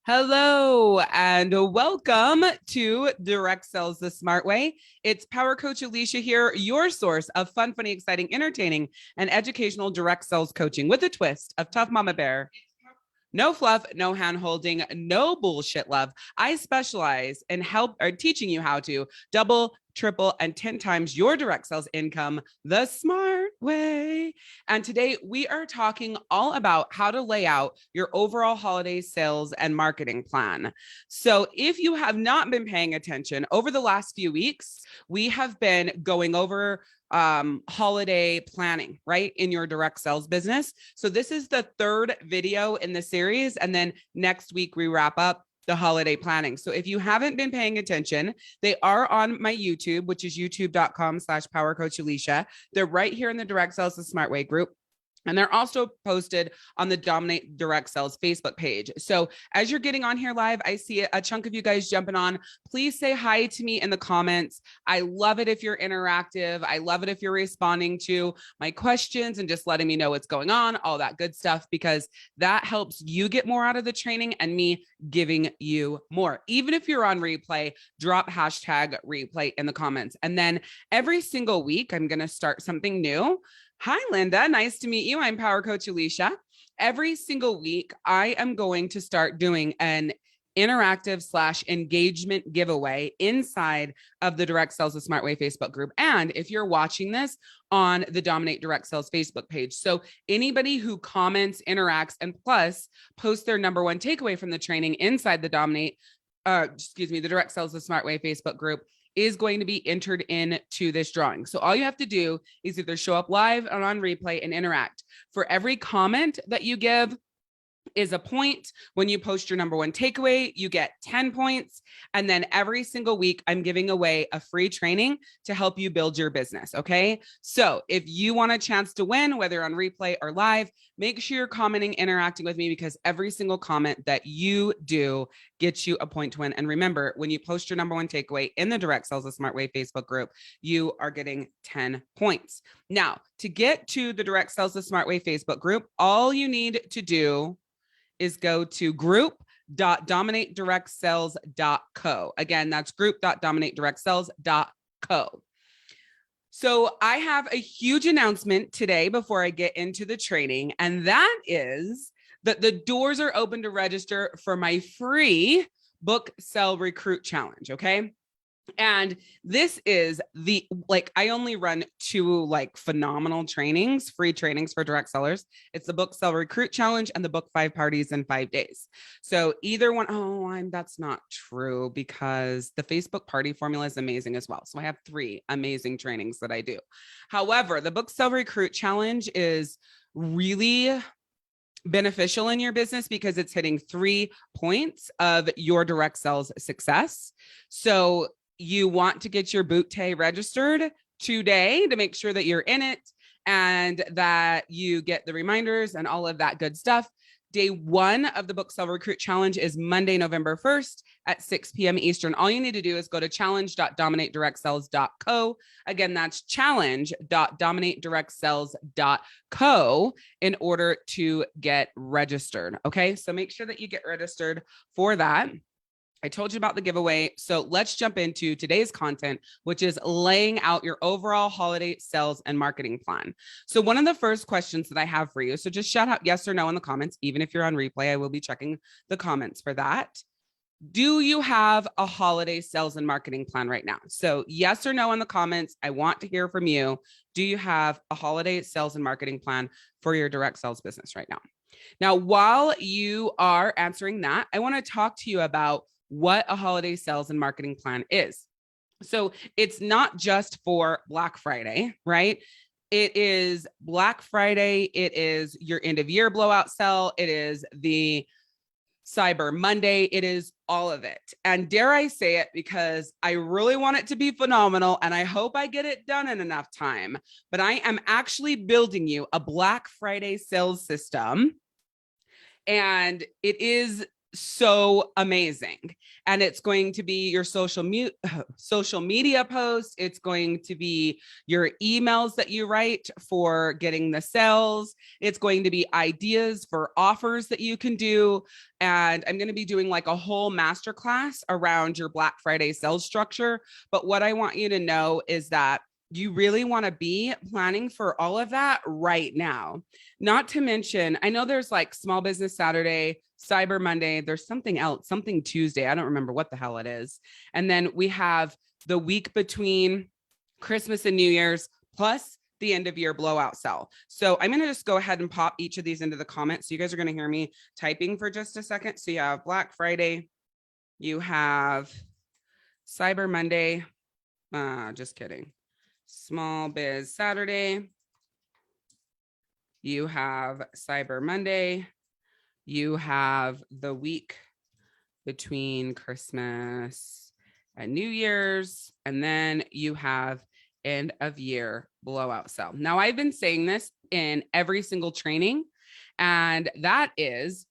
Hello and welcome to Direct Sales the Smart Way. It's Power Coach Alishia here, your source of fun, funny, exciting, entertaining, and educational direct sales coaching with a twist of tough mama bear. No fluff, no hand holding, no bullshit love. I specialize in teaching you how to double, triple, and 10 times your direct sales income the smart way. And today we are talking all about how to lay out your overall holiday sales and marketing plan. So if you have not been paying attention over the last few weeks, we have been going over holiday planning, right, in your direct sales business. So this is the third video in the series. And then next week we wrap up the holiday planning. So if you haven't been paying attention, they are on my YouTube, which is youtube.com/Power Coach Alishia. They're right here in the Direct Sales the Smart Way group. And they're also posted on the Dominate Direct Sales Facebook page. So as you're getting on here live, I see a chunk of you guys jumping on. Please say hi to me in the comments. I love it if you're interactive. I love it if you're responding to my questions and just letting me know what's going on, all that good stuff, because that helps you get more out of the training and me giving you more. Even if you're on replay, drop hashtag replay in the comments. And then every single week, I'm going to start something new. Hi, Linda. Nice to meet you. I'm Power Coach Alishia. Every single week, I am going to start doing an interactive / engagement giveaway inside of the Direct Sales the Smart Way Facebook group. And if you're watching this on the Dominate Direct Sales Facebook page, so anybody who comments, interacts, and plus posts their number one takeaway from the training inside the the Direct Sales the Smart Way Facebook group is going to be entered into this drawing. So all you have to do is either show up live or on replay and interact. For every comment that you give is a point. When you post your number one takeaway, you get 10 points. And then every single week, I'm giving away a free training to help you build your business. Okay. So if you want a chance to win, whether on replay or live, make sure you're commenting, interacting with me, because every single comment that you do gets you a point to win. And remember, when you post your number one takeaway in the Direct Sales the Smart Way Facebook group, you are getting 10 points. Now, to get to the Direct Sales the Smart Way Facebook group, all you need to do is go to group.dominatedirectsales.co. Again, that's group.dominatedirectsales.co. So I have a huge announcement today before I get into the training, and that is that the doors are open to register for my free Book, Sell, Recruit Challenge, okay? And this is I only run two phenomenal trainings, free trainings for direct sellers. It's the Book, Sell, Recruit Challenge and the Book 5 Parties in 5 days. So either one, that's not true, because the Facebook party formula is amazing as well. So I have 3 amazing trainings that I do. However, the Book, Sell, Recruit Challenge is really beneficial in your business because it's hitting 3 points of your direct sales success. So you want to get your bootay registered today to make sure that you're in it and that you get the reminders and all of that good stuff. Day 1 of the Book, Sell, Recruit Challenge is Monday, November 1st at 6 p.m. Eastern. All you need to do is go to challenge.dominatedirectsales.co. Again, that's challenge.dominatedirectsales.co in order to get registered. Okay, so make sure that you get registered for that. I told you about the giveaway. So let's jump into today's content, which is laying out your overall holiday sales and marketing plan. So one of the first questions that I have for you, so just shout out yes or no in the comments. Even if you're on replay, I will be checking the comments for that. Do you have a holiday sales and marketing plan right now? So yes or no in the comments. I want to hear from you. Do you have a holiday sales and marketing plan for your direct sales business right now? Now, while you are answering that, I want to talk to you about what a holiday sales and marketing plan is. So it's not just for Black Friday, right? It is Black Friday. It is your end of year blowout sale. It is the Cyber Monday. It is all of it. And dare I say it, because I really want it to be phenomenal and I hope I get it done in enough time, but I am actually building you a Black Friday sales system. And it is so amazing. And it's going to be your social media posts. It's going to be your emails that you write for getting the sales. It's going to be ideas for offers that you can do. And I'm going to be doing like a whole masterclass around your Black Friday sales structure. But what I want you to know is that you really want to be planning for all of that right now. Not to mention, I know there's like Small Business Saturday, Cyber Monday, there's something else, something Tuesday. I don't remember what the hell it is. And then we have the week between Christmas and New Year's, plus the end of year blowout sale. So I'm going to just go ahead and pop each of these into the comments. So you guys are going to hear me typing for just a second. So you have Black Friday, you have Cyber Monday, just kidding. Small Biz Saturday, you have Cyber Monday, you have the week between Christmas and New Year's, and then you have end of year blowout sale. Now, I've been saying this in every single training, and that is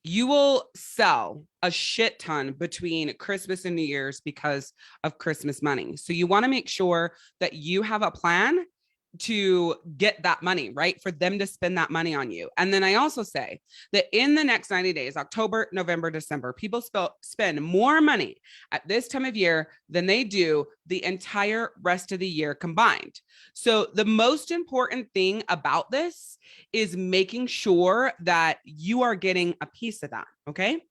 you will sell a shit ton between Christmas and New Year's because of Christmas money. So you want to make sure that you have a plan to get that money, right? For them to spend that money on you. And then I also say that in the next 90 days, October, November, December, people spend more money at this time of year than they do the entire rest of the year combined. So the most important thing about this is making sure that you are getting a piece of that. Okay.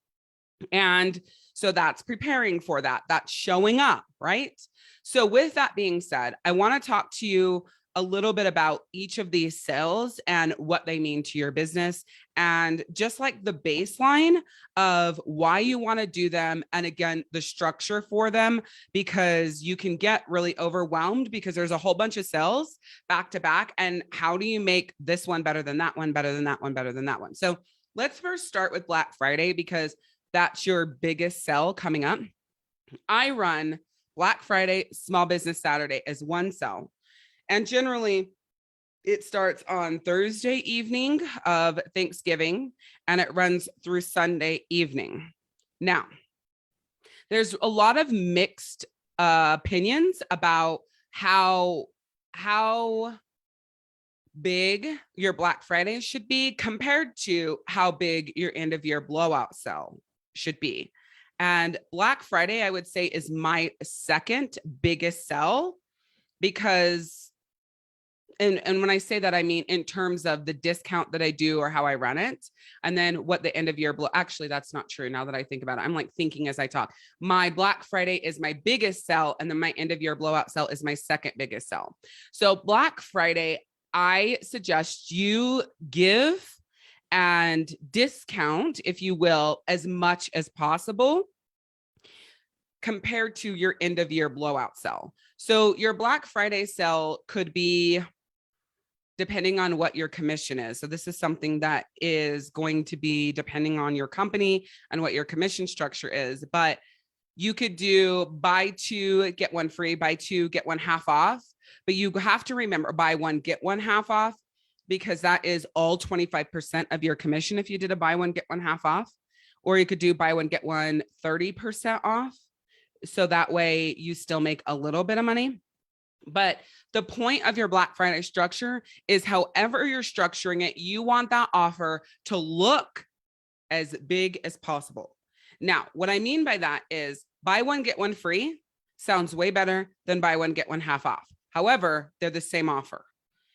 And so that's preparing for that. That's showing up, right? So with that being said, I want to talk to you a little bit about each of these sales and what they mean to your business, and just like the baseline of why you want to do them. And again, the structure for them, because you can get really overwhelmed because there's a whole bunch of sales back to back. And how do you make this one better than that one, better than that one, better than that one? So let's first start with Black Friday, because that's your biggest sell coming up. I run Black Friday, Small Business Saturday as one sell. And generally, it starts on Thursday evening of Thanksgiving, and it runs through Sunday evening. Now, there's a lot of mixed opinions about how big your Black Friday should be compared to how big your end of year blowout sale should be. And Black Friday, I would say, is my second biggest sell, because and when I say that, I mean in terms of the discount that I do or how I run it. And then what the end of year actually, that's not true. Now that I think about it, I'm like thinking as I talk. My Black Friday is my biggest sell, and then my end of year blowout sell is my second biggest sell. So Black Friday, I suggest you give and discount, if you will, as much as possible compared to your end of year blowout sell. So your Black Friday sell could be, depending on what your commission is. So this is something that is going to be depending on your company and what your commission structure is. But you could do buy two, get one free, buy two, get one half off. But you have to remember buy one, get one half off, because that is all 25% of your commission if you did a buy one, get one half off. Or you could do buy one, get one 30% off. So that way you still make a little bit of money. But the point of your Black Friday structure is, however you're structuring it, you want that offer to look as big as possible. Now, what I mean by that is buy one, get one free sounds way better than buy one, get one half off. However, they're the same offer.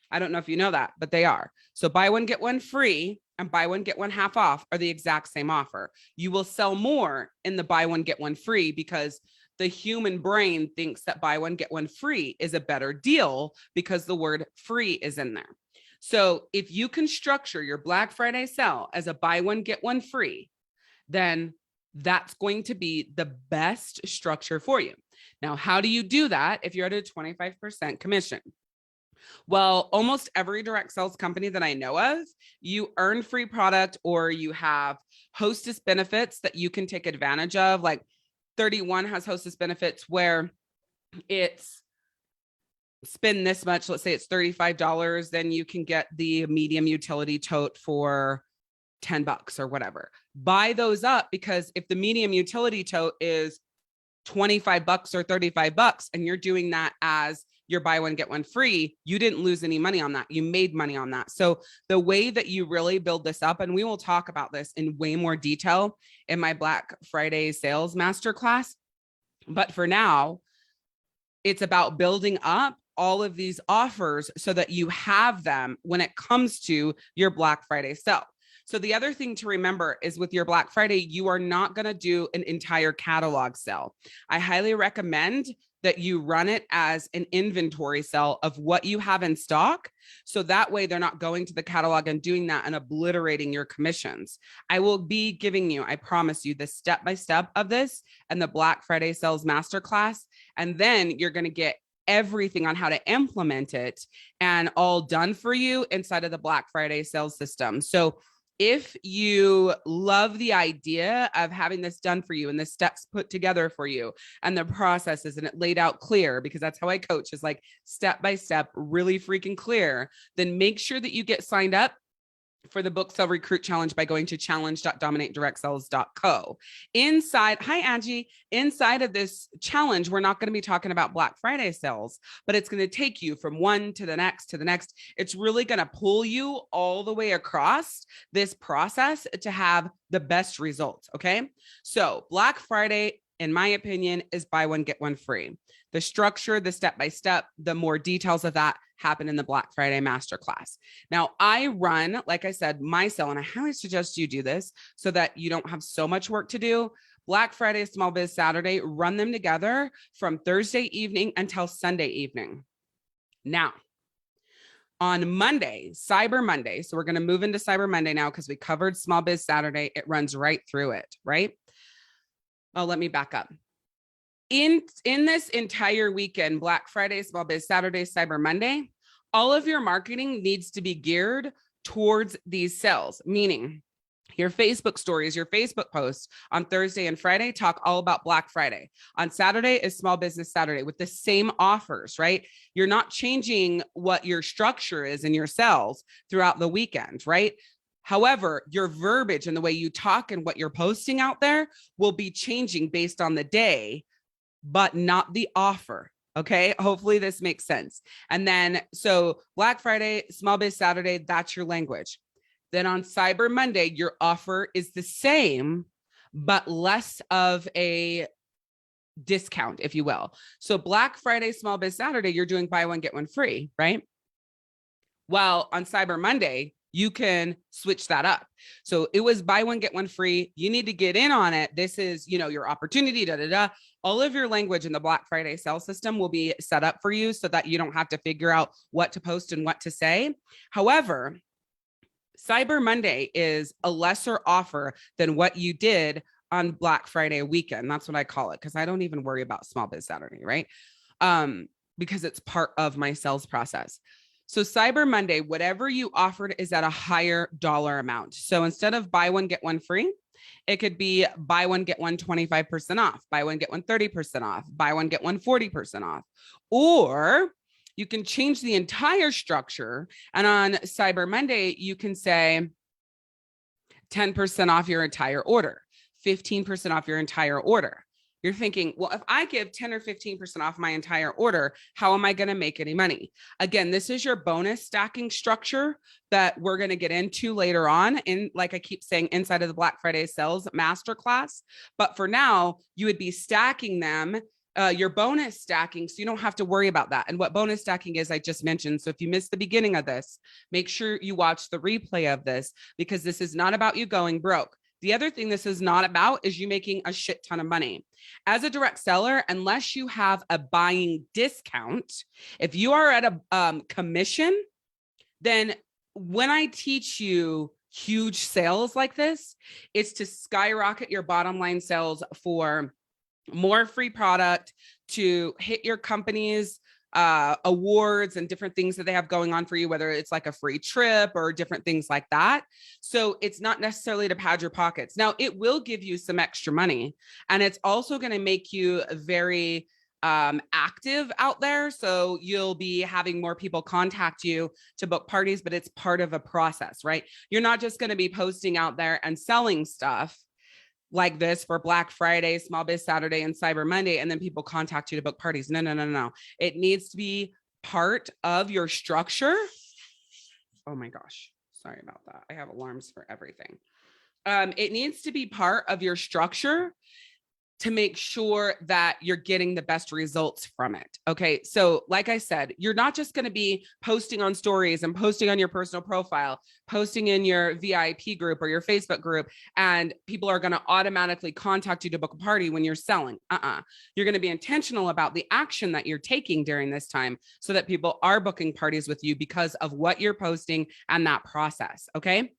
I don't know if you know that, but they are. So buy one, get one free and buy one, get one half off are the exact same offer. You will sell more in the buy one, get one free, because the human brain thinks that buy one, get one free is a better deal because the word free is in there. So if you can structure your Black Friday sale as a buy one, get one free, then that's going to be the best structure for you. Now, how do you do that if you're at a 25% commission? Well, almost every direct sales company that I know of, you earn free product or you have hostess benefits that you can take advantage of. Like 31 has hostess benefits where it's spend this much, let's say it's $35, then you can get the medium utility tote for $10 or whatever. Buy those up, because if the medium utility tote is $25 or $35 and you're doing that as your buy one, get one free, you didn't lose any money on that. You made money on that. So the way that you really build this up, and we will talk about this in way more detail in my Black Friday sales masterclass. But for now, it's about building up all of these offers so that you have them when it comes to your Black Friday sale. So the other thing to remember is with your Black Friday, you are not going to do an entire catalog sale. I highly recommend that you run it as an inventory sale of what you have in stock. So that way they're not going to the catalog and doing that and obliterating your commissions. I will be giving you, I promise you, the step-by-step of this and the Black Friday sales masterclass. And then you're going to get everything on how to implement it and all done for you inside of the Black Friday sales system. So if you love the idea of having this done for you and the steps put together for you and the processes and it laid out clear, because that's how I coach, is like step by step, really freaking clear, then make sure that you get signed up for the Book Sell Recruit Challenge by going to challenge.dominatedirectsales.co. Inside, hi Angie, inside of this challenge, we're not going to be talking about Black Friday sales, but it's going to take you from one to the next to the next. It's really going to pull you all the way across this process to have the best results. Okay. So Black Friday, in my opinion, is buy one, get one free. The structure, the step-by-step, the more details of that happen in the Black Friday masterclass. Now, I run, like I said, my sale, and I highly suggest you do this so that you don't have so much work to do. Black Friday, Small Biz Saturday, run them together from Thursday evening until Sunday evening. Now, on Monday, Cyber Monday, so we're going to move into Cyber Monday now because we covered Small Biz Saturday. It runs right through it, right? Oh, let me back up. In this entire weekend, Black Friday, Small Biz Saturday, Cyber Monday, all of your marketing needs to be geared towards these sales, meaning your Facebook stories, your Facebook posts on Thursday and Friday talk all about Black Friday. On Saturday is Small Business Saturday with the same offers, right? You're not changing what your structure is in your sales throughout the weekend, right? However, your verbiage and the way you talk and what you're posting out there will be changing based on the day, but not the offer. Okay. Hopefully this makes sense. And then, so Black Friday, Small Biz Saturday, that's your language. Then on Cyber Monday, your offer is the same, but less of a discount, if you will. So Black Friday, Small Biz Saturday, you're doing buy one, get one free, right? Well, on Cyber Monday, you can switch that up. So it was buy one, get one free. You need to get in on it. This is, your opportunity, All of your language in the Black Friday sales system will be set up for you so that you don't have to figure out what to post and what to say. However, Cyber Monday is a lesser offer than what you did on Black Friday weekend. That's what I call it, because I don't even worry about Small Biz Saturday, right? Because it's part of my sales process. So Cyber Monday, whatever you offered is at a higher dollar amount. So instead of buy one, get one free, it could be buy one, get one 25% off, buy one, get one 30% off, buy one, get one 40% off. Or you can change the entire structure. And on Cyber Monday, you can say 10% off your entire order, 15% off your entire order. You're thinking, well, if I give 10 or 15% off my entire order, how am I going to make any money? Again, this is your bonus stacking structure that we're going to get into later on in, like I keep saying, inside of the Black Friday sales masterclass. But for now, you would be stacking them, your bonus stacking, so you don't have to worry about that. And what bonus stacking is, I just mentioned. So if you missed the beginning of this, make sure you watch the replay of this, because this is not about you going broke. The other thing this is not about is you making a shit ton of money. As a direct seller, unless you have a buying discount, if you are at a commission, then when I teach you huge sales like this, it's to skyrocket your bottom line sales for more free product, to hit your company's awards and different things that they have going on for you, whether it's like a free trip or different things like that. So it's not necessarily to pad your pockets. Now, it will give you some extra money, and it's also going to make you very active out there. So you'll be having more people contact you to book parties, but it's part of a process, right? You're not just going to be posting out there and selling stuff like this for Black Friday, Small Biz Saturday, and Cyber Monday, and then people contact you to book parties. No. It needs to be part of your structure. Oh my gosh. Sorry about that. I have alarms for everything. It needs to be part of your structure to make sure that you're getting the best results from it. Okay. So like I said, you're not just going to be posting on stories and posting on your personal profile, posting in your VIP group or your Facebook group, and people are going to automatically contact you to book a party when you're selling. You're going to be intentional about the action that you're taking during this time so that people are booking parties with you because of what you're posting and that process. Okay.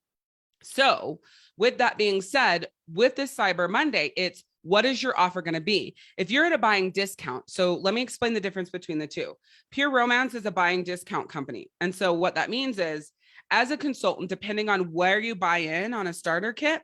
So with that being said, with this Cyber Monday, it's what is your offer going to be? If you're at a buying discount, so let me explain the difference between the two. Pure Romance is a buying discount company. And so what that means is, as a consultant, depending on where you buy in on a starter kit,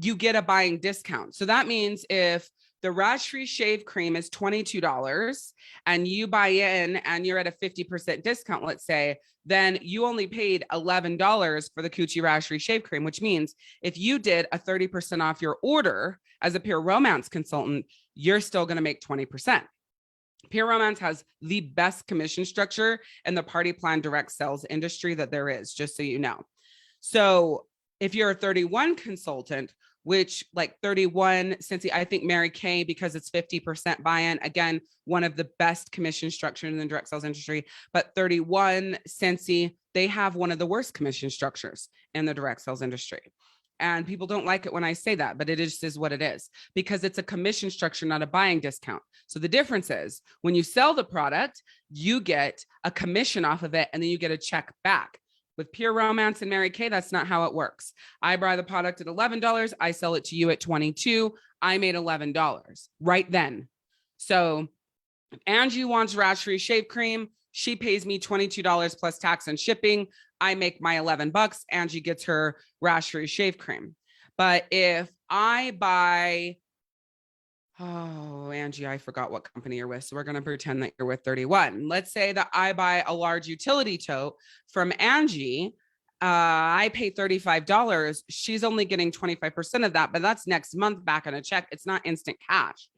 you get a buying discount. So that means if the rash-free shave cream is $22 and you buy in and you're at a 50% discount, let's say, then you only paid $11 for the Coochie rash-free shave cream, which means if you did a 30% off your order as a Pure Romance consultant, you're still going to make 20%. Pure Romance has the best commission structure in the party plan direct sales industry that there is, just so you know. So if you're a 31 consultant, which like 31, since I think Mary Kay, because it's 50% buy-in, again, one of the best commission structures in the direct sales industry, but 31, Scentsy, they have one of the worst commission structures in the direct sales industry. And people don't like it when I say that, but it is what it is because it's a commission structure, not a buying discount. So the difference is when you sell the product, you get a commission off of it and then you get a check back. With Pure Romance and Mary Kay, that's not how it works. I buy the product at $11. I sell it to you at $22. I made $11 right then. So if Angie wants rash-free shave cream, she pays me $22 plus tax and shipping. I make my $11. Angie gets her rash-free shave cream. But if I buy, oh, Angie, I forgot what company you're with. So we're going to pretend that you're with 31. Let's say that I buy a large utility tote from Angie. I pay $35. She's only getting 25% of that, but that's next month back on a check. It's not instant cash.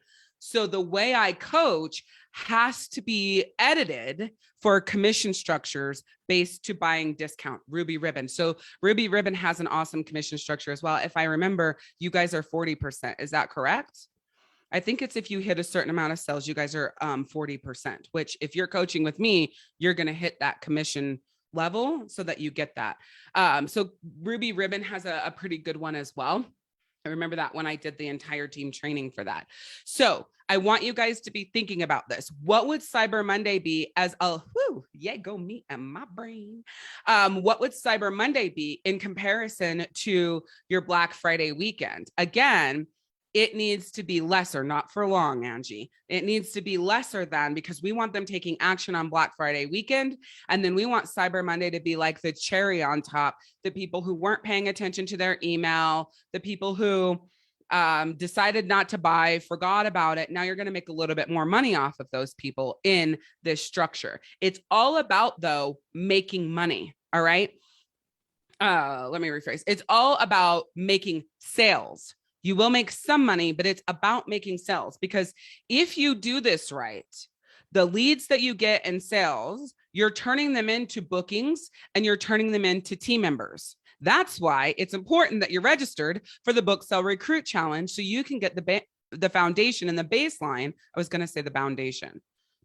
So the way I coach has to be edited for commission structures based to buying discount, Ruby Ribbon. So Ruby Ribbon has an awesome commission structure as well. If I remember, you guys are 40%. Is that correct? I think it's if you hit a certain amount of sales, you guys are 40%, which if you're coaching with me, you're going to hit that commission level so that you get that. So Ruby Ribbon has a pretty good one as well. I remember that when I did the entire team training for that. So I want you guys to be thinking about this. What would Cyber Monday be as a, go me and my brain. What would Cyber Monday be in comparison to your Black Friday weekend? Again, it needs to be lesser, not for long, Angie. It needs to be lesser than, because we want them taking action on Black Friday weekend. And then we want Cyber Monday to be like the cherry on top, the people who weren't paying attention to their email, the people who decided not to buy, forgot about it. Now you're going to make a little bit more money off of those people in this structure. It's all about, though, making money. All right. Let me rephrase. It's all about making sales. You will make some money, but it's about making sales, because if you do this right, the leads that you get in sales, you're turning them into bookings and you're turning them into team members. That's why it's important that you're registered for the Book Sell Recruit Challenge so you can get the foundation and the baseline. I was going to say the foundation.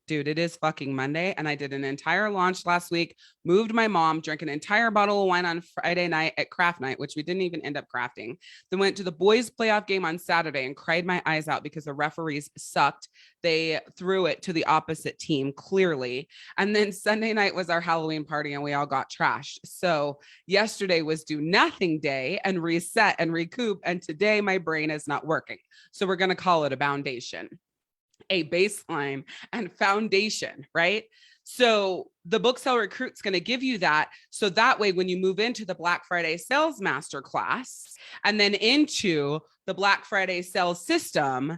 Dude, it is fucking Monday, and I did an entire launch last week, moved my mom, drank an entire bottle of wine on Friday night at craft night, which we didn't even end up crafting. Then went to the boys' playoff game on Saturday and cried my eyes out because the referees sucked. They threw it to the opposite team, clearly. And then Sunday night was our Halloween party, and we all got trashed. So yesterday was do nothing day and reset and recoup, and today my brain is not working. So we're going to call it a foundation. A baseline and foundation, right? So the Book Sell Recruit's going to give you that. So that way, when you move into the Black Friday Sales Masterclass and then into the Black Friday Sales System,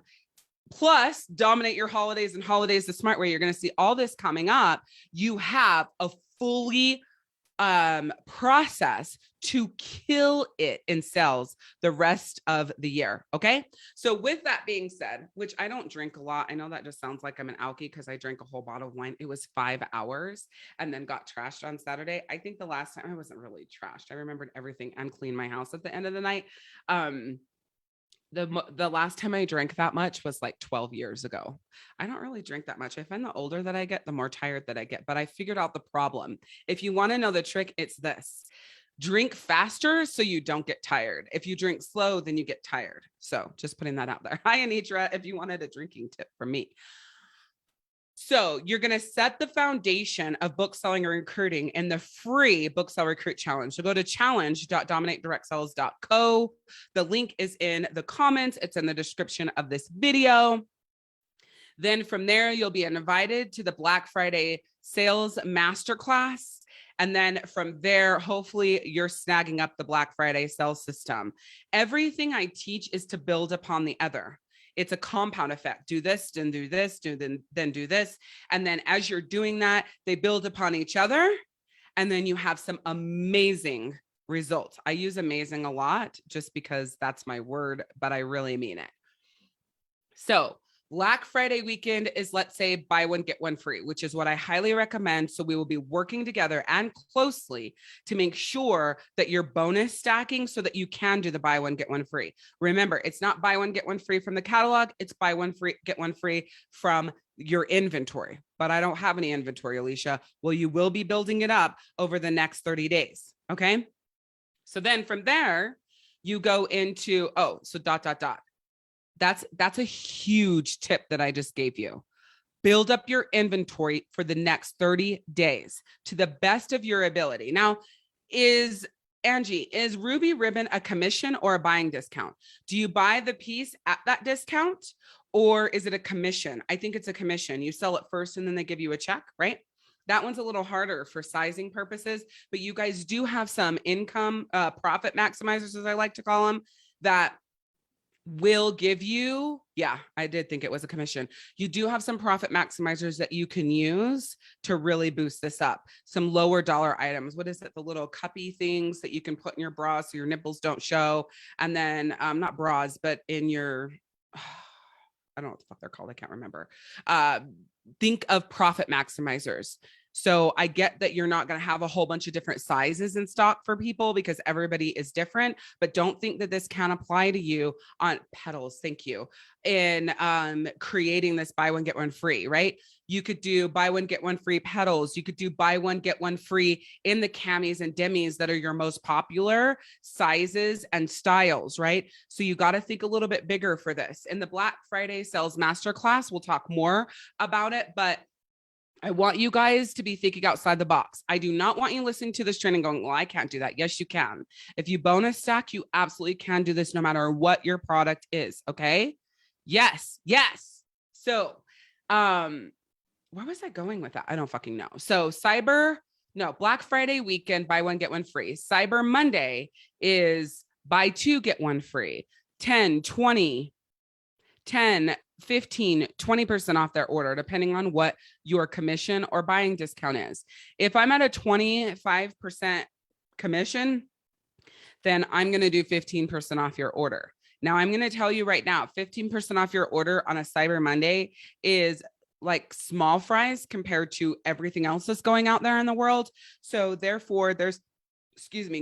plus dominate your holidays and holidays the smart way. You're going to see all this coming up. You have a fully process to kill it in sales the rest of the year. Okay. So with that being said, which I don't drink a lot. I know that just sounds like I'm an alkie because I drank a whole bottle of wine. It was 5 hours and then got trashed on Saturday. I think the last time I wasn't really trashed. I remembered everything and cleaned my house at the end of the night. The last time I drank that much was like 12 years ago. I don't really drink that much. I find the older that I get, the more tired that I get, but I figured out the problem. If you want to know the trick, it's this: drink faster so you don't get tired. If you drink slow, then you get tired. So just putting that out there. Hi, Anitra, if you wanted a drinking tip from me. So you're going to set the foundation of book selling and recruiting in the free Book Sell Recruit Challenge. So go to challenge.dominatedirectsales.co. The link is in the comments. It's in the description of this video. Then from there, you'll be invited to the Black Friday Sales Masterclass. And then from there, hopefully you're snagging up the Black Friday sales system. Everything I teach is to build upon the other. It's a compound effect. Do this, then do this, then do this. And then as you're doing that, they build upon each other. And then you have some amazing results. I use amazing a lot just because that's my word, but I really mean it. So Black Friday weekend is, let's say, buy one, get one free, which is what I highly recommend. So we will be working together and closely to make sure that you're bonus stacking so that you can do the buy one, get one free. Remember, it's not buy one, get one free from the catalog. It's buy one free, get one free from your inventory. But I don't have any inventory, Alishia. Well, you will be building it up over the next 30 days. Okay. So then from there, you go into, so ... That's a huge tip that I just gave you. Build up your inventory for the next 30 days to the best of your ability. Now, Angie, is Ruby Ribbon a commission or a buying discount? Do you buy the piece at that discount or is it a commission? I think it's a commission. You sell it first and then they give you a check, right? That one's a little harder for sizing purposes, but you guys do have some income profit maximizers, as I like to call them, that will give you, I did think it was a commission. You do have some profit maximizers that you can use to really boost this up. Some lower dollar items. What is it? The little cuppy things that you can put in your bra so your nipples don't show. And then not bras, but in your, I don't know what the fuck they're called. I can't remember. Think of profit maximizers. So I get that you're not going to have a whole bunch of different sizes in stock for people because everybody is different, but don't think that this can apply to you on petals. Thank you. In creating this buy one, get one free, right? You could do buy one, get one free petals. You could do buy one, get one free in the camis and demis that are your most popular sizes and styles, right? So you got to think a little bit bigger for this. In the Black Friday Sales Masterclass, we'll talk more about it, but I want you guys to be thinking outside the box. I do not want you listening to this training going, well, I can't do that. Yes, you can. If you bonus stack, you absolutely can do this no matter what your product is. Okay. Yes. So, where was I going with that? I don't fucking know. So Black Friday weekend, buy one, get one free. Cyber Monday is buy two, get one free. 10, 20, 10, 15, 20% off their order, depending on what your commission or buying discount is. If I'm at a 25% commission, then I'm going to do 15% off your order. Now, I'm going to tell you right now, 15% off your order on a Cyber Monday is like small fries compared to everything else that's going out there in the world. So therefore, there's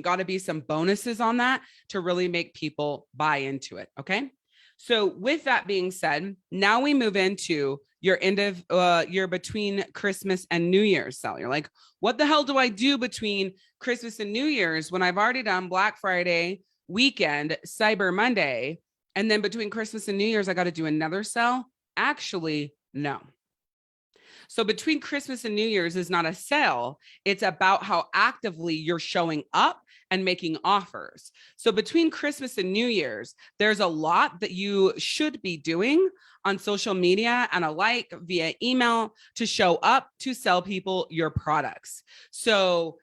got to be some bonuses on that to really make people buy into it. Okay. So with that being said, now we move into your end of your between Christmas and New Year's sale. You're like, what the hell do I do between Christmas and New Year's when I've already done Black Friday weekend, Cyber Monday, and then between Christmas and New Year's, I got to do another sale? Actually, no. So between Christmas and New Year's is not a sale. It's about how actively you're showing up and making offers. So between Christmas and New Year's, there's a lot that you should be doing on social media and alike via email to show up to sell people your products. So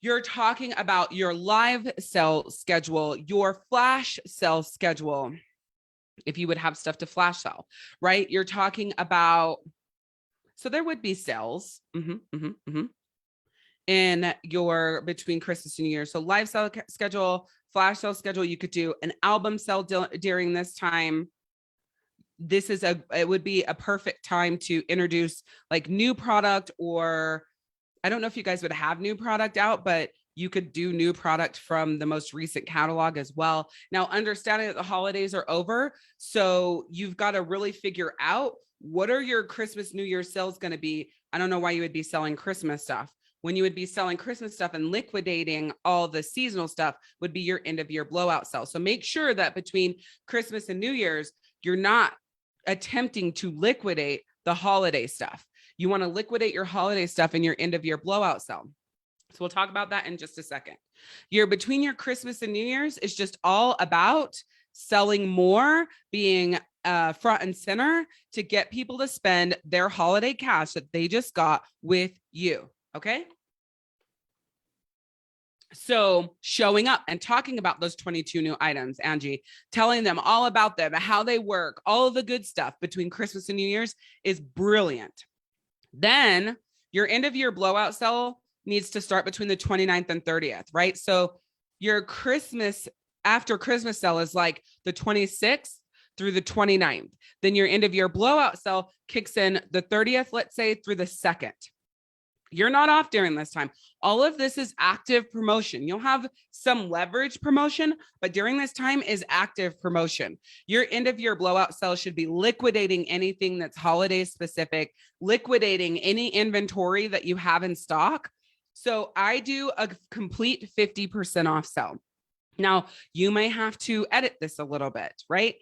you're talking about your live sell schedule, your flash sell schedule, if you would have stuff to flash sell, right? You're talking about, so there would be sales in your between Christmas and New Year. So live sale schedule, flash sale schedule. You could do an album sale during this time. It would be a perfect time to introduce like new product, or I don't know if you guys would have new product out, but you could do new product from the most recent catalog as well. Now, understanding that the holidays are over, so you've got to really figure out what are your Christmas, New Year sales going to be. I don't know why you would be selling Christmas stuff. When you would be selling Christmas stuff and liquidating all the seasonal stuff would be your end of year blowout sale. So make sure that between Christmas and New Year's, you're not attempting to liquidate the holiday stuff. You want to liquidate your holiday stuff in your end of year blowout sale. So we'll talk about that in just a second. Between your Christmas and New Year's is just all about selling more, being front and center to get people to spend their holiday cash that they just got with you. Okay. So showing up and talking about those 22 new items, Angie, telling them all about them, how they work, all of the good stuff between Christmas and New Year's is brilliant. Then your end of year blowout sale needs to start between the 29th and 30th, right? So your Christmas after Christmas sale is like the 26th through the 29th. Then your end of year blowout sale kicks in the 30th, let's say, through the 2nd. You're not off during this time. All of this is active promotion. You'll have some leverage promotion, but during this time is active promotion. Your end of year blowout sale should be liquidating anything that's holiday specific, liquidating any inventory that you have in stock. So I do a complete 50% off sale. Now, you may have to edit this a little bit, right?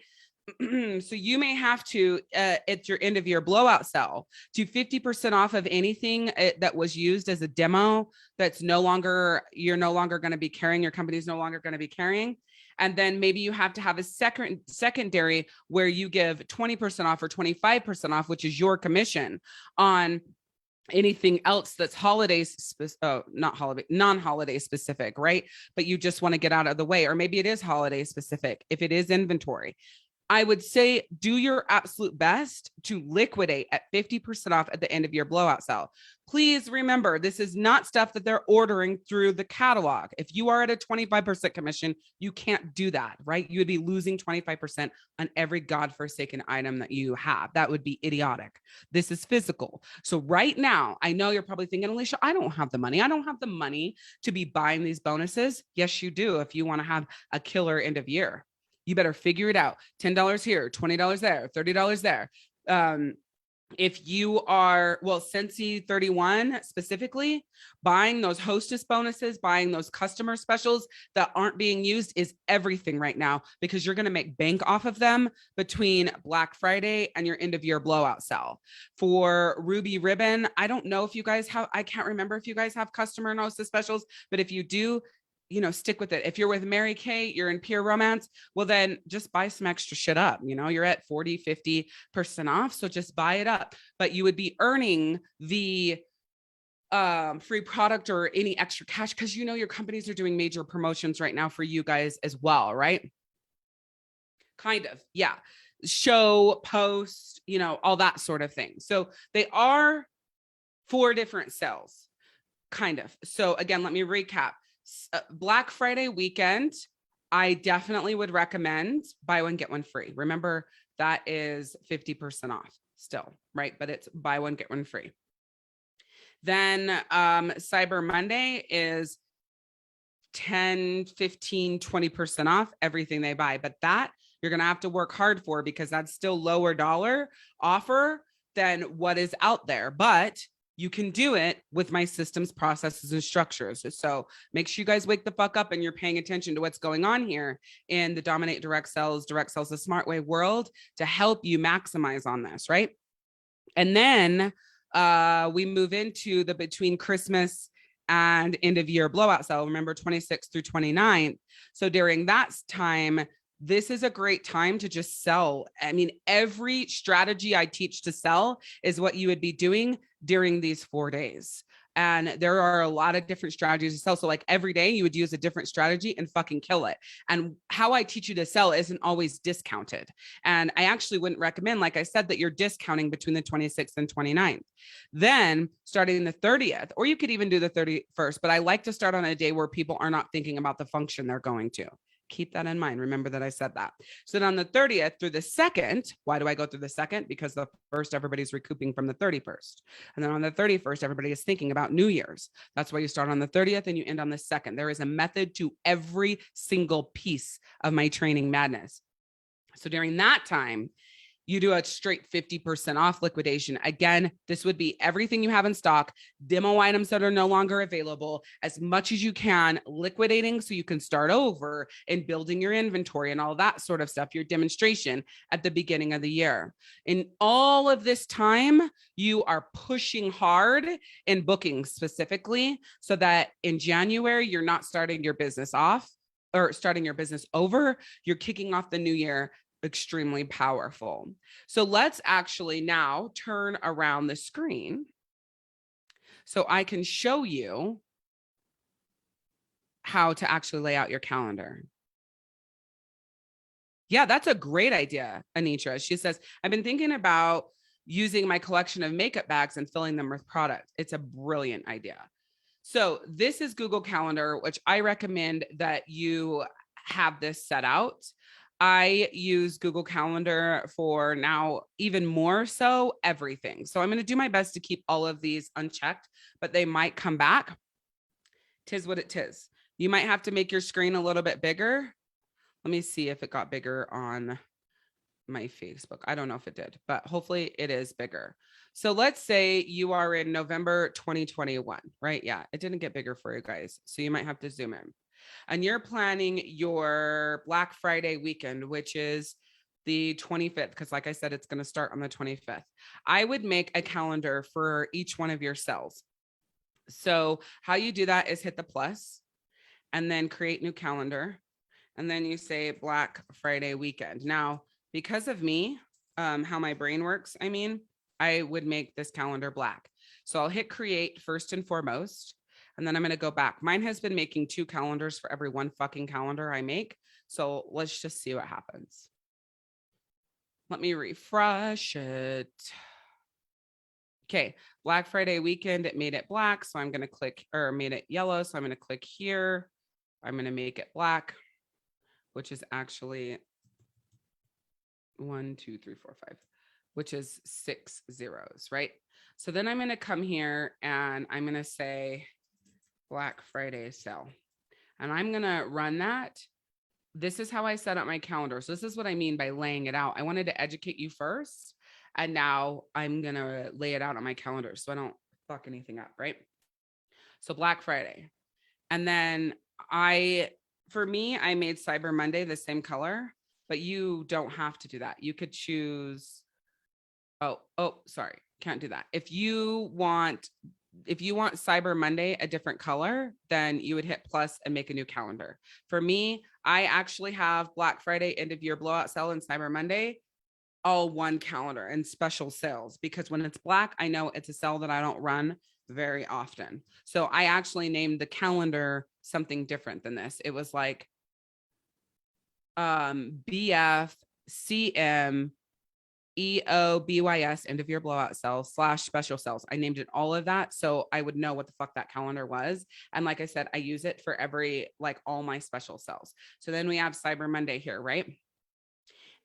So you may have to, at your end of year blowout sale, do 50% off of anything that was used as a demo that's you're no longer going to be carrying, your company's no longer going to be carrying. And then maybe you have to have a secondary where you give 20% off or 25% off, which is your commission on anything else that's non-holiday specific, right? But you just want to get out of the way, or maybe it is holiday specific if it is inventory. I would say do your absolute best to liquidate at 50% off at the end of your blowout sale. Please remember, this is not stuff that they're ordering through the catalog. If you are at a 25% commission, you can't do that, right? You would be losing 25% on every godforsaken item that you have. That would be idiotic. This is physical. So right now, I know you're probably thinking, Alishia, I don't have the money. I don't have the money to be buying these bonuses. Yes, you do. If you want to have a killer end of year. You better figure it out. $10 here, $20 there, $30 there. If you are, Sensi 31 specifically, buying those hostess bonuses, buying those customer specials that aren't being used is everything right now, because you're going to make bank off of them between Black Friday and your end of year blowout sale. For Ruby Ribbon, I don't know if you guys have, I can't remember if you guys have customer and hostess specials, but if you do, stick with it. If you're with Mary Kay, you're in Pure Romance, well, then just buy some extra shit up. You're at 40, 50% off. So just buy it up, but you would be earning the free product or any extra cash, because your companies are doing major promotions right now for you guys as well, right? Kind of, yeah. Show, post, all that sort of thing. So they are 4 different sales, kind of. So again, let me recap. Black Friday weekend, I definitely would recommend buy one, get one free. Remember, that is 50% off still, right? But it's buy one, get one free. Then Cyber Monday is 10, 15, 20% off everything they buy. But that you're going to have to work hard for, because that's still lower dollar offer than what is out there. But you can do it with my systems, processes, and structures. So make sure you guys wake the fuck up and you're paying attention to what's going on here in the Dominate Direct Sales the Smart Way world to help you maximize on this, right? And then we move into the between Christmas and end of year blowout sale. Remember, 26th through 29th. So during that time, this is a great time to just sell. I mean, every strategy I teach to sell is what you would be doing during these 4 days. And there are a lot of different strategies to sell. So like every day you would use a different strategy and fucking kill it. And how I teach you to sell isn't always discounted. And I actually wouldn't recommend, like I said, that you're discounting between the 26th and 29th. Then starting the 30th, or you could even do the 31st, but I like to start on a day where people are not thinking about the function they're going to. Keep that in mind. Remember that I said that. So then on the 30th through the 2nd, why do I go through the 2nd? Because the 1st, everybody's recouping from the 31st. And then on the 31st, everybody is thinking about New Year's. That's why you start on the 30th and you end on the 2nd. There is a method to every single piece of my training madness. So during that time, you do a straight 50% off liquidation. Again, this would be everything you have in stock, demo items that are no longer available, as much as you can, liquidating so you can start over and building your inventory and all that sort of stuff, your demonstration at the beginning of the year. In all of this time, you are pushing hard in booking specifically so that in January, you're not starting your business off or starting your business over. You're kicking off the new year extremely powerful. So let's actually now turn around the screen so I can show you how to actually lay out your calendar. Yeah, that's a great idea, Anitra. She says, I've been thinking about using my collection of makeup bags and filling them with product. It's a brilliant idea. So this is Google Calendar, which I recommend that you have this set out. I use Google Calendar for now even more so everything. So I'm going to do my best to keep all of these unchecked, but they might come back. Tis what it tis. You might have to make your screen a little bit bigger. Let me see if it got bigger on my Facebook. I don't know if it did, but hopefully it is bigger. So let's say you are in November 2021, right? Yeah, it didn't get bigger for you guys. So you might have to zoom in. And you're planning your Black Friday weekend, which is the 25th, because like I said, it's going to start on the 25th. I would make a calendar for each one of your cells. So how you do that is hit the plus and then create new calendar. And then you say Black Friday weekend. Now, because of me, how my brain works, I would make this calendar black. So I'll hit create first and foremost. And then I'm going to go back. Mine has been making 2 calendars for every one fucking calendar I make. So let's just see what happens. Let me refresh it. Okay, Black Friday weekend, it made it black. So I'm going to click, or made it yellow. So I'm going to click here. I'm going to make it black, which is actually 1, 2, 3, 4, 5, which is 6 zeros, right? So then I'm going to come here and I'm going to say Black Friday sale. And I'm going to run that. This is how I set up my calendar. So this is what I mean by laying it out. I wanted to educate you first. And now I'm going to lay it out on my calendar so I don't fuck anything up, right? So Black Friday. And then for me, I made Cyber Monday the same color, but you don't have to do that. You could choose, sorry, can't do that. If you want Cyber Monday a different color, then you would hit plus and make a new calendar. For me, I actually have Black Friday, end of year blowout sale, and Cyber Monday all one calendar and special sales, because when it's black, I know it's a sale that I don't run very often. So I actually named the calendar something different than this. It was like BF CM EOBYS end of year blowout sales / special sales. I named it all of that so I would know what the fuck that calendar was. And like I said, I use it for all my special sales. So then we have Cyber Monday here, right?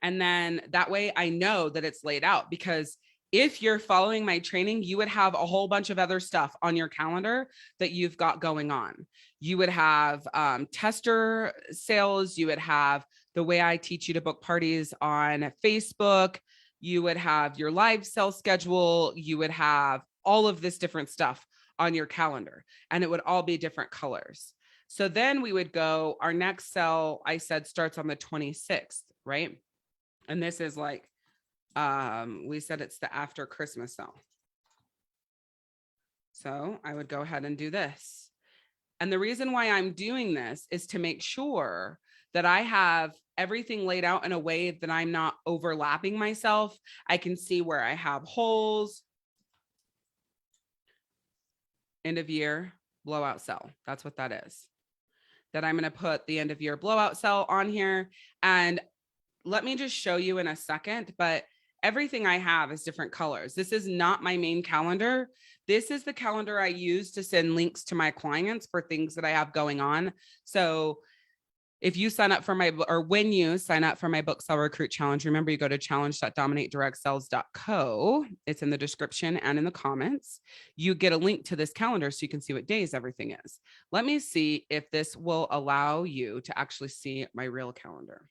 And then that way I know that it's laid out, because if you're following my training, you would have a whole bunch of other stuff on your calendar that you've got going on. You would have tester sales. You would have the way I teach you to book parties on Facebook. You would have your live sale schedule. You would have all of this different stuff on your calendar, and it would all be different colors. So then we would go, our next sale, I said, starts on the 26th, right? And this is like, we said it's the after Christmas sale. So I would go ahead and do this. And the reason why I'm doing this is to make sure that I have everything laid out in a way that I'm not overlapping myself. I can see where I have holes. end of year blowout sale. That's what that is. That I'm going to put the end of year blowout sale on here. And let me just show you in a second, but everything I have is different colors. This is not my main calendar. This is the calendar I use to send links to my clients for things that I have going on. So if you sign up for when you sign up for my book Sell Recruit Challenge, remember you go to challenge.dominatedirectsales.co. It's in the description and in the comments. You get a link to this calendar so you can see what days everything is. Let me see if this will allow you to actually see my real calendar.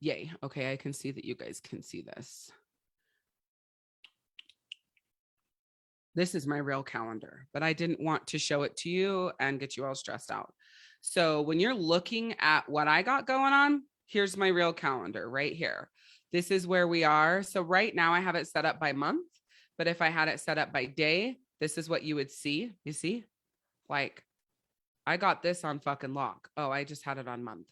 Yay. Okay, I can see that you guys can see this. This is my real calendar, but I didn't want to show it to you and get you all stressed out. So when you're looking at what I got going on, here's my real calendar right here. This is where we are. So right now I have it set up by month, but if I had it set up by day, this is what you would see. You see, like I got this on fucking lock. Oh, I just had it on month.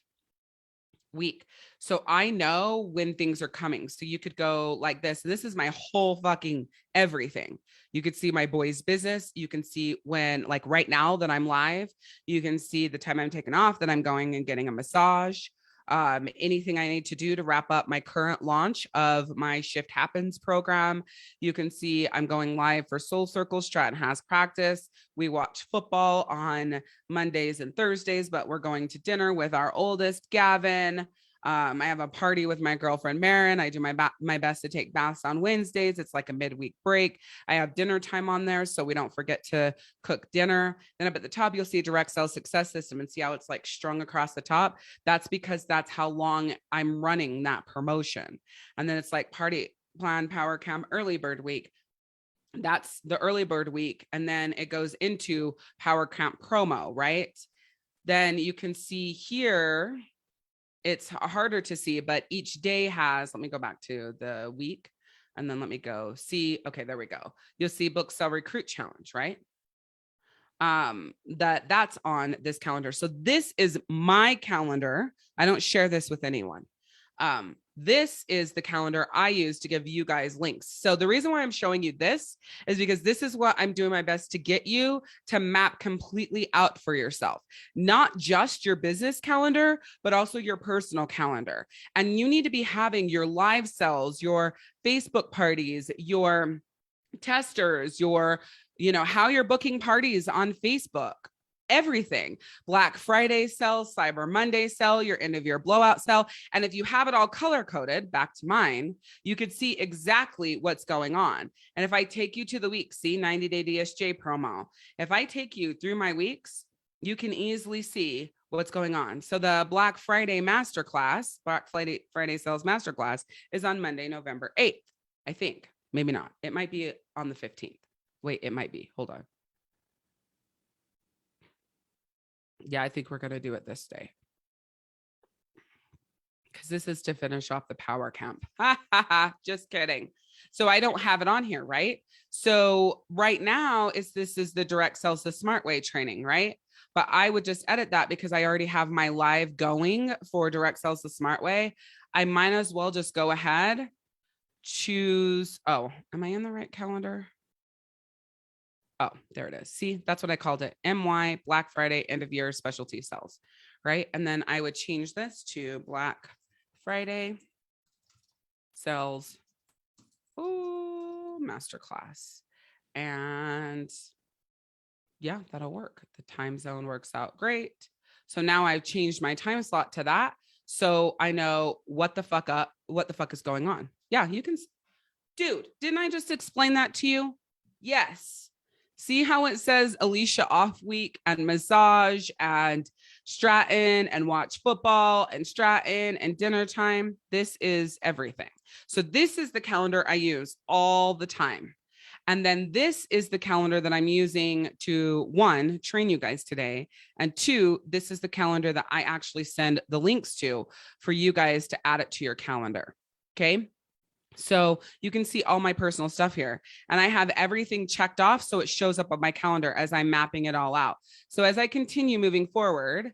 Week. So I know when things are coming. So you could go like this. This is my whole fucking everything. You could see my boys' business. You can see when, like right now that I'm live, you can see the time I'm taking off, that I'm going and getting a massage. Anything I need to do to wrap up my current launch of my Shift Happens program. You can see I'm going live for Soul Circle. Stratton has practice. We watch football on Mondays and Thursdays, but we're going to dinner with our oldest, Gavin. I have a party with my girlfriend, Marin. I do my best to take baths on Wednesdays. It's like a midweek break. I have dinner time on there, so we don't forget to cook dinner. Then up at the top, you'll see a direct sales success system and see how it's like strung across the top. That's because that's how long I'm running that promotion. And then it's like party plan, power camp, early bird week. That's the early bird week. And then it goes into power camp promo, right? Then you can see here, it's harder to see, but each day has, let me go back to the week and then let me go see. Okay, there we go. You'll see book Sell Recruit Challenge, right? That's on this calendar. So this is my calendar. I don't share this with anyone. This is the calendar I use to give you guys links. So the reason why I'm showing you this is because this is what I'm doing my best to get you to map completely out for yourself, not just your business calendar, but also your personal calendar. And you need to be having your live sales, your Facebook parties, your testers, your, how you're booking parties on Facebook. Everything. Black Friday sale, Cyber Monday sale, your end of year blowout sale. And if you have it all color coded, back to mine, you could see exactly what's going on. And if I take you to the week, see 90-day DSJ promo. If I take you through my weeks, you can easily see what's going on. So the Black Friday masterclass, Black Friday sales masterclass is on Monday, November 8th. I think, maybe not. It might be on the 15th. Wait, it might be. Hold on. Yeah, I think we're going to do it this day. Because this is to finish off the power camp. Just kidding. So I don't have it on here, right? So right now this is the direct sales the smart way training, right? But I would just edit that because I already have my live going for direct sales the smart way. I might as well just go ahead, choose. Oh, am I in the right calendar? Oh, there it is. See, that's what I called it. MY Black Friday end of year specialty sales, right? And then I would change this to Black Friday sales masterclass. And yeah, that'll work. The time zone works out great. So now I've changed my time slot to that. So I know what the fuck is going on. Yeah, you can, dude, didn't I just explain that to you? Yes. See how it says Alishia off week and massage and Stratton and watch football and Stratton and dinner time. This is everything. So this is the calendar I use all the time. And then this is the calendar that I'm using to, one, train you guys today. And two, this is the calendar that I actually send the links to for you guys to add it to your calendar. Okay. So you can see all my personal stuff here, and I have everything checked off. So it shows up on my calendar as I'm mapping it all out. So as I continue moving forward,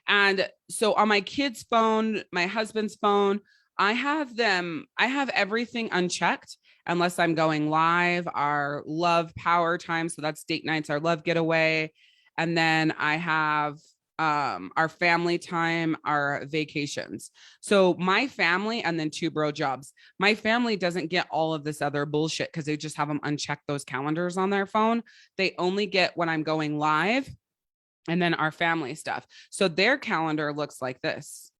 and so on my kid's phone, my husband's phone, I have everything unchecked unless I'm going live, our love power time. So that's date nights, our love getaway. And then I have our family time, our vacations. So my family, and then 2 bro jobs. My family doesn't get all of this other bullshit because they just have them uncheck those calendars on their phone. They only get when I'm going live and then our family stuff. So their calendar looks like this.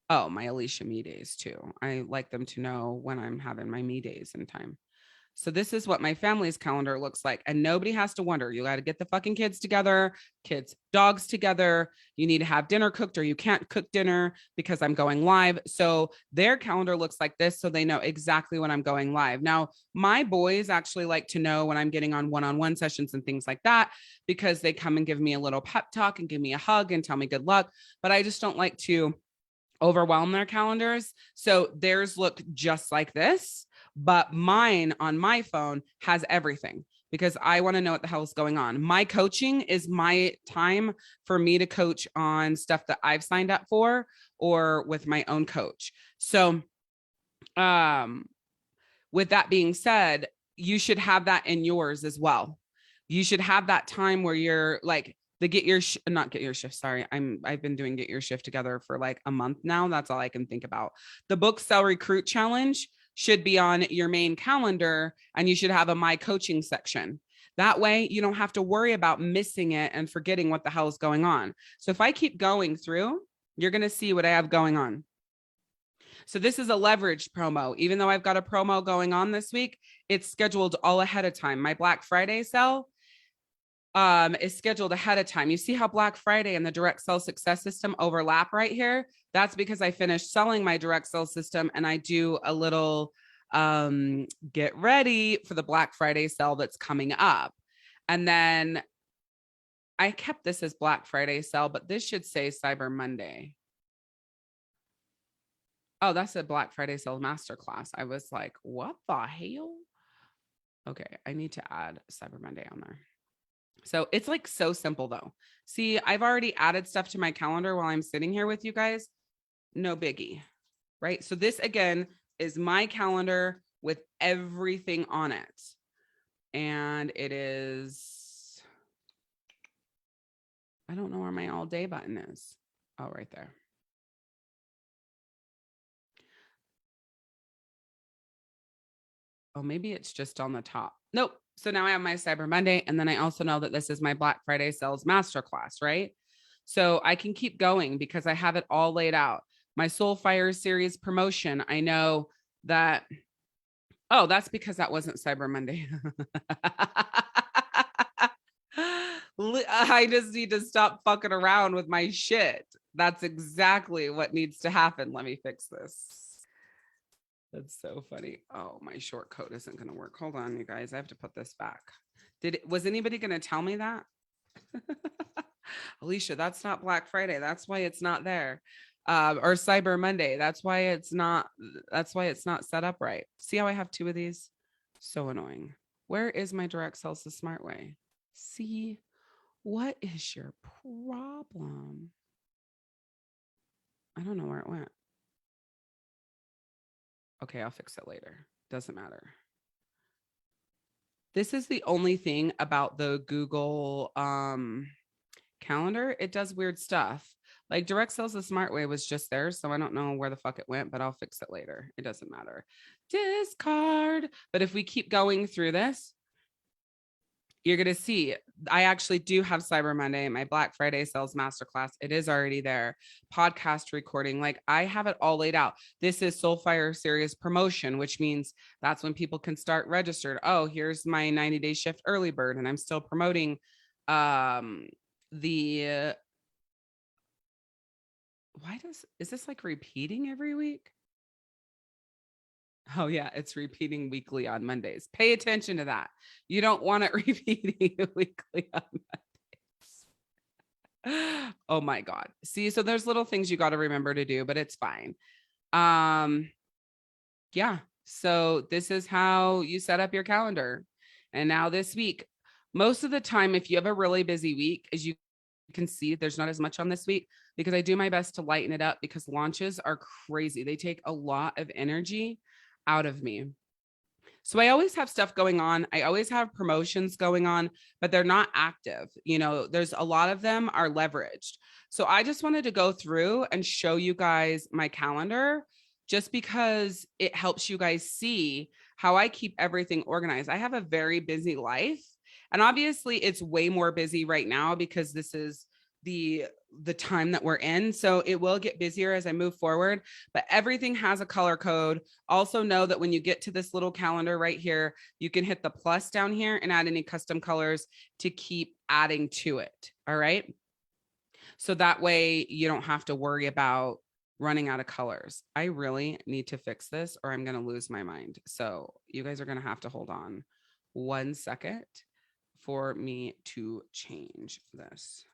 Oh, my Alishia me days too. I like them to know when I'm having my me days in time. So this is what my family's calendar looks like. And nobody has to wonder. You got to get the fucking kids together, kids, dogs together. You need to have dinner cooked or you can't cook dinner because I'm going live. So their calendar looks like this. So they know exactly when I'm going live. Now, my boys actually like to know when I'm getting on one-on-one sessions and things like that, because they come and give me a little pep talk and give me a hug and tell me good luck. But I just don't like to overwhelm their calendars. So theirs look just like this, but mine on my phone has everything because I want to know what the hell is going on. My coaching is my time for me to coach on stuff that I've signed up for or with my own coach. So, with that being said, you should have that in yours as well. You should have that time where you're like, the not get your shift. Sorry. I've been doing get your shift together for like a month now. That's all I can think about. The book sell recruit challenge should be on your main calendar and you should have a my coaching section. That way you don't have to worry about missing it and forgetting what the hell is going on. So if I keep going through, you're going to see what I have going on. So this is a leveraged promo. Even though I've got a promo going on this week, it's scheduled all ahead of time. My Black Friday sale is scheduled ahead of time. You see how Black Friday and the direct sell success system overlap right here? That's because I finished selling my direct sell system and I do a little get ready for the Black Friday sale that's coming up. And then I kept this as Black Friday sale, but this should say Cyber Monday. Oh, that's a Black Friday sale masterclass. I was like, what the hell? Okay, I need to add Cyber Monday on there. So it's like so simple though. See, I've already added stuff to my calendar while I'm sitting here with you guys. No biggie, right? So this again is my calendar with everything on it. And it is, I don't know where my all day button is. Oh, right there. Oh, maybe it's just on the top. Nope. So now I have my Cyber Monday. And then I also know that this is my Black Friday sales masterclass, right? So I can keep going because I have it all laid out. My Soul Fire series promotion. I know that, oh, that's because that wasn't Cyber Monday. I just need to stop fucking around with my shit. That's exactly what needs to happen. Let me fix this. That's so funny. Oh, my short coat isn't going to work. Hold on, you guys. I have to put this back. Was anybody going to tell me that? Alishia, that's not Black Friday. That's why it's not there. Or Cyber Monday. That's why it's not set up right. See how I have 2 of these? So annoying. Where is my direct sales the smart way? See, what is your problem? I don't know where it went. Okay, I'll fix it later. Doesn't matter. This is the only thing about the Google calendar. It does weird stuff. Like direct sales the smart way was just there. So I don't know where the fuck it went, but I'll fix it later. It doesn't matter. Discard. But if we keep going through this, you're going to see I actually do have Cyber Monday, my Black Friday sales masterclass. It is already there. Podcast recording. Like I have it all laid out. This is Soulfire Series promotion, which means that's when people can start registered. Oh, here's my 90-day shift early bird. And I'm still promoting is this like repeating every week? Oh yeah, it's repeating weekly on Mondays. Pay attention to that. You don't want it repeating weekly on Mondays. Oh my God. See, so there's little things you got to remember to do, but it's fine. Yeah. So this is how you set up your calendar. And now this week, most of the time, if you have a really busy week, as you can see, there's not as much on this week because I do my best to lighten it up because launches are crazy. They take a lot of energy out of me. So I always have stuff going on. I always have promotions going on, but they're not active. There's a lot of them are leveraged. So I just wanted to go through and show you guys my calendar just because it helps you guys see how I keep everything organized. I have a very busy life, and obviously it's way more busy right now because this is the time that we're in. So it will get busier as I move forward, but everything has a color code. Also know that when you get to this little calendar right here, you can hit the plus down here and add any custom colors to keep adding to it. All right. So that way you don't have to worry about running out of colors. I really need to fix this or I'm going to lose my mind. So you guys are going to have to hold on 1 second for me to change this.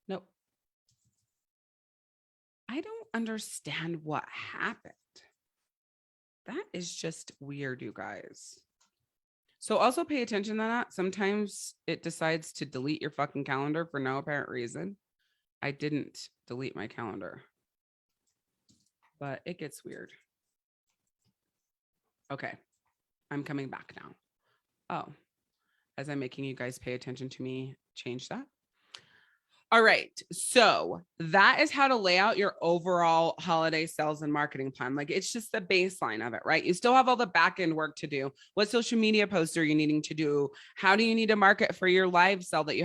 Nope. I don't understand what happened. That is just weird, you guys. So also pay attention to that. Sometimes it decides to delete your fucking calendar for no apparent reason. I didn't delete my calendar, but it gets weird. Okay, I'm coming back now. Oh, as I'm making you guys pay attention to me, change that. All right. So that is how to lay out your overall holiday sales and marketing plan. Like it's just the baseline of it, right? You still have all the back end work to do. What social media posts are you needing to do? How do you need to market for your live sale that you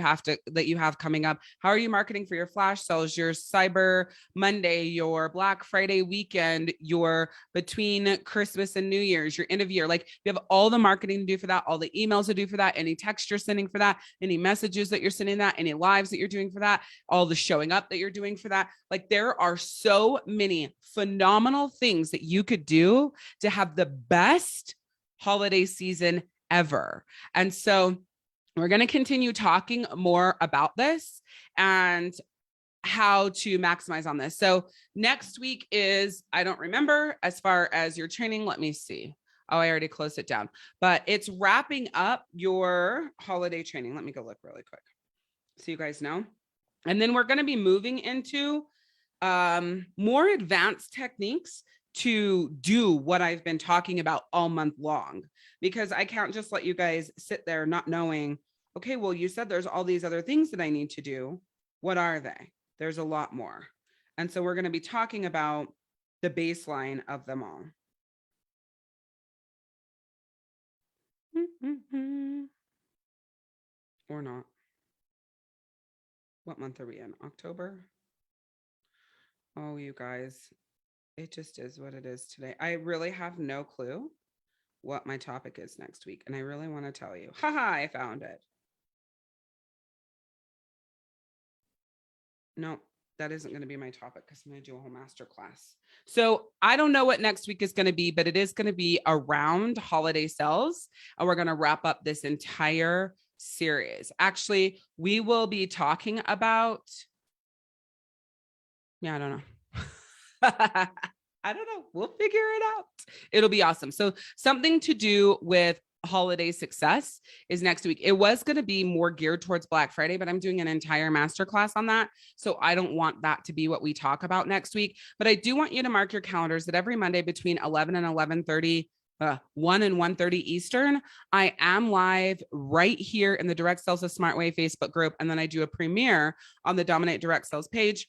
have coming up? How are you marketing for your flash sales, your Cyber Monday, your Black Friday weekend, your between Christmas and New Year's, your end of year? Like you have all the marketing to do for that, all the emails to do for that, any text you're sending for that, any messages that you're sending that, any lives that you're doing for that, all the showing up that you're doing for that. Like there are so many phenomenal things that you could do to have the best holiday season ever. And so we're going to continue talking more about this and how to maximize on this. So next week is, I don't remember as far as your training. Let me see. Oh, I already closed it down, but it's wrapping up your holiday training. Let me go look really quick so you guys know. And then we're going to be moving into more advanced techniques to do what I've been talking about all month long, because I can't just let you guys sit there not knowing, okay, well, you said there's all these other things that I need to do. What are they? There's a lot more. And so we're going to be talking about the baseline of them all. Or not. What month are we in? October? Oh, you guys, it just is what it is today. I really have no clue what my topic is next week. And I really want to tell you. Haha, I found it. No, that isn't going to be my topic because I'm going to do a whole master class. So I don't know what next week is going to be, but it is going to be around holiday sales. And we're going to wrap up this entire series. Actually, we will be talking about, I don't know. I don't know. We'll figure it out. It'll be awesome. So something to do with holiday success is next week. It was going to be more geared towards Black Friday, but I'm doing an entire masterclass on that. So I don't want that to be what we talk about next week, but I do want you to mark your calendars that every Monday between 11 and 11:30, 1 and 1:30 Eastern, I am live right here in the Direct Sales the Smart Way Facebook group. And then I do a premiere on the Dominate Direct Sales page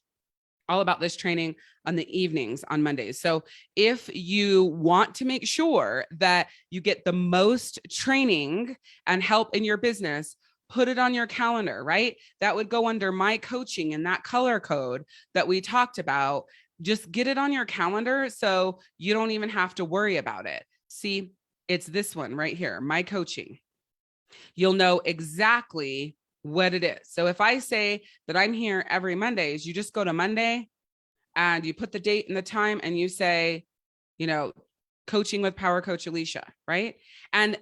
all about this training on the evenings on Mondays. So if you want to make sure that you get the most training and help in your business, put it on your calendar, right? That would go under my coaching and that color code that we talked about. Just get it on your calendar so you don't even have to worry about it. See, it's this one right here, my coaching. You'll know exactly what it is. So if I say that I'm here every Mondays, you just go to Monday and you put the date and the time and you say, coaching with Power Coach Alishia, right? And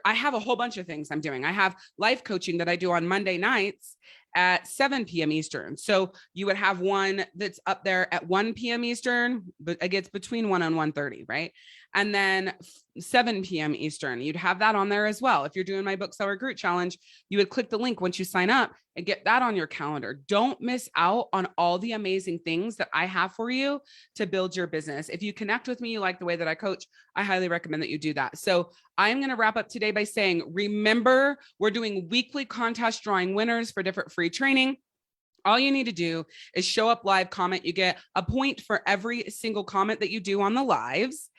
I have a whole bunch of things I'm doing. I have life coaching that I do on Monday nights at 7 p.m. Eastern. So you would have one that's up there at 1 p.m. Eastern, but it gets between 1 and 1:30, right? And then 7 p.m. Eastern, you'd have that on there as well. If you're doing my book seller group challenge, you would click the link once you sign up and get that on your calendar. Don't miss out on all the amazing things that I have for you to build your business. If you connect with me, you like the way that I coach, I highly recommend that you do that. So I'm going to wrap up today by saying, remember, we're doing weekly contest drawing winners for different free training. All you need to do is show up live, comment. You get a point for every single comment that you do on the lives.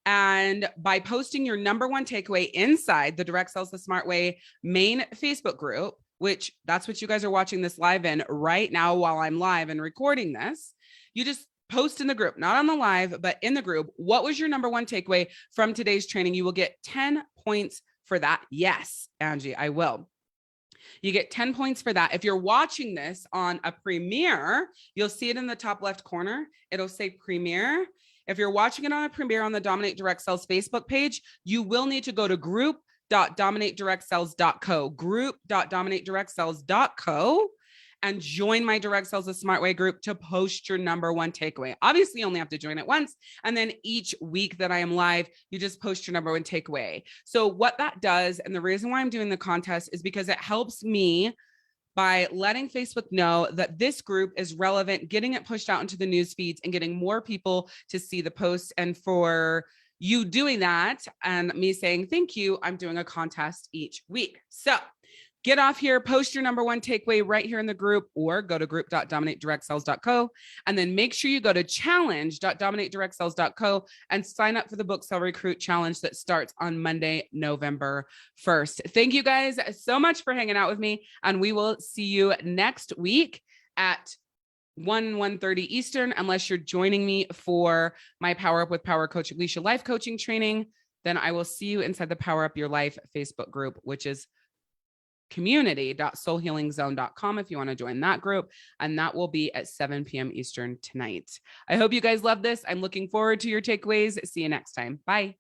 And by posting your number one takeaway inside the Direct Sales the Smart Way main Facebook group, which that's what you guys are watching this live in right now while I'm live and recording this, you just post in the group, not on the live, but in the group. What was your number one takeaway from today's training? You will get 10 points for that. Yes, Angie, I will. You get 10 points for that. If you're watching this on a premiere, you'll see it in the top left corner. It'll say premiere. If you're watching it on a premiere on the Dominate Direct Sales Facebook page, you will need to go to group.dominatedirectsales.co, group.dominatedirectsales.co, and join my Direct Sales the Smart Way group to post your number one takeaway. Obviously, you only have to join it once. And then each week that I am live, you just post your number one takeaway. So what that does, and the reason why I'm doing the contest is because it helps me by letting Facebook know that this group is relevant, getting it pushed out into the news feeds and getting more people to see the posts. And for you doing that and me saying, thank you, I'm doing a contest each week. So get off here, post your number one takeaway right here in the group, or go to group.dominatedirectsales.co. And then make sure you go to challenge.dominatedirectsales.co and sign up for the Book Sell Recruit Challenge that starts on Monday, November 1st. Thank you guys so much for hanging out with me. And we will see you next week at 1:30 Eastern, unless you're joining me for my Power Up with Power Coach Alishia life coaching training. Then I will see you inside the Power Up Your Life Facebook group, which is community.soulhealingzone.com if you want to join that group. And that will be at 7 p.m. Eastern tonight. I hope you guys love this. I'm looking forward to your takeaways. See you next time. Bye.